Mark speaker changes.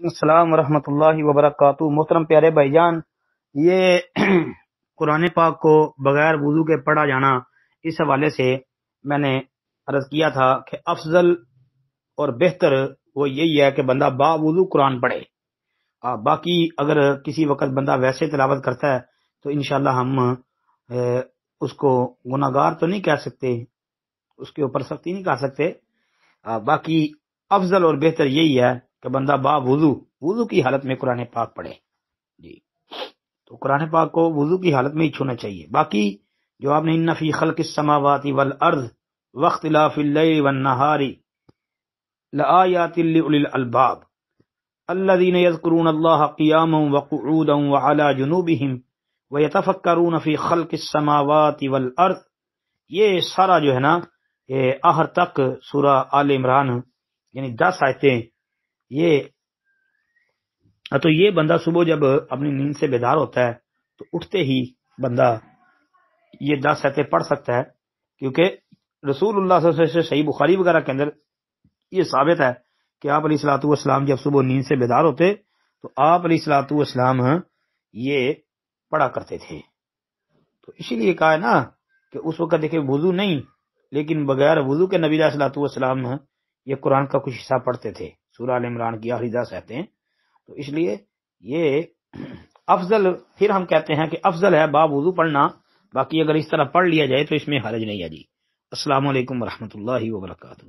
Speaker 1: السلام ورحمۃ اللہ وبرکاتہ۔ محترم پیارے بھائی جان، یہ قرآن پاک کو بغیر وضو کے پڑھا جانا، اس حوالے سے میں نے عرض کیا تھا کہ افضل اور بہتر وہ یہی ہے کہ بندہ با وضو قرآن پڑھے۔ باقی اگر کسی وقت بندہ ویسے تلاوت کرتا ہے تو انشاءاللہ ہم اس کو گناہ گار تو نہیں کہہ سکتے، اس کے اوپر سختی نہیں کر سکتے۔ باقی افضل اور بہتر یہی ہے کہ بندہ با وضو کی حالت میں قرآن پاک پڑھے۔ جی، تو قرآن پاک کو وضو کی حالت میں ہی چھونا چاہیے۔ باقی جو آپ نے ان فی خلق السماوات والارض واختلاف اللیل والنہار لآیات لأولی الالباب الذین یذکرون اللہ قیاما وقعودا وعلی جنوبہم ویتفکرون فی خلق السماوات والارض، یہ سارا جو ہے نا آخر تک سورہ آل عمران یعنی 10 آیتیں، یہ بندہ صبح جب اپنی نیند سے بیدار ہوتا ہے تو اٹھتے ہی بندہ یہ 10 آیتیں پڑھ سکتا ہے، کیونکہ رسول اللہ صلی اللہ علیہ وسلم سے صحیح بخاری وغیرہ کے اندر یہ ثابت ہے کہ آپ علیہ الصلوۃ والسلام جب صبح نیند سے بیدار ہوتے تو آپ علیہ الصلوۃ والسلام یہ پڑھا کرتے تھے۔ تو اسی لیے کہا ہے نا کہ اس وقت دیکھیں وضو نہیں، لیکن بغیر وضو کے نبی علیہ الصلوۃ والسلام یہ قرآن کا کچھ حصہ پڑھتے تھے، سورہ آل عمران کی آخری 10 آیتیں۔ تو اس لیے یہ افضل، پھر ہم کہتے ہیں کہ افضل ہے با وضو پڑھنا۔ باقی اگر اس طرح پڑھ لیا جائے تو اس میں حرج نہیں ہے۔ جی، السلام علیکم ورحمۃ اللہ وبرکاتہ۔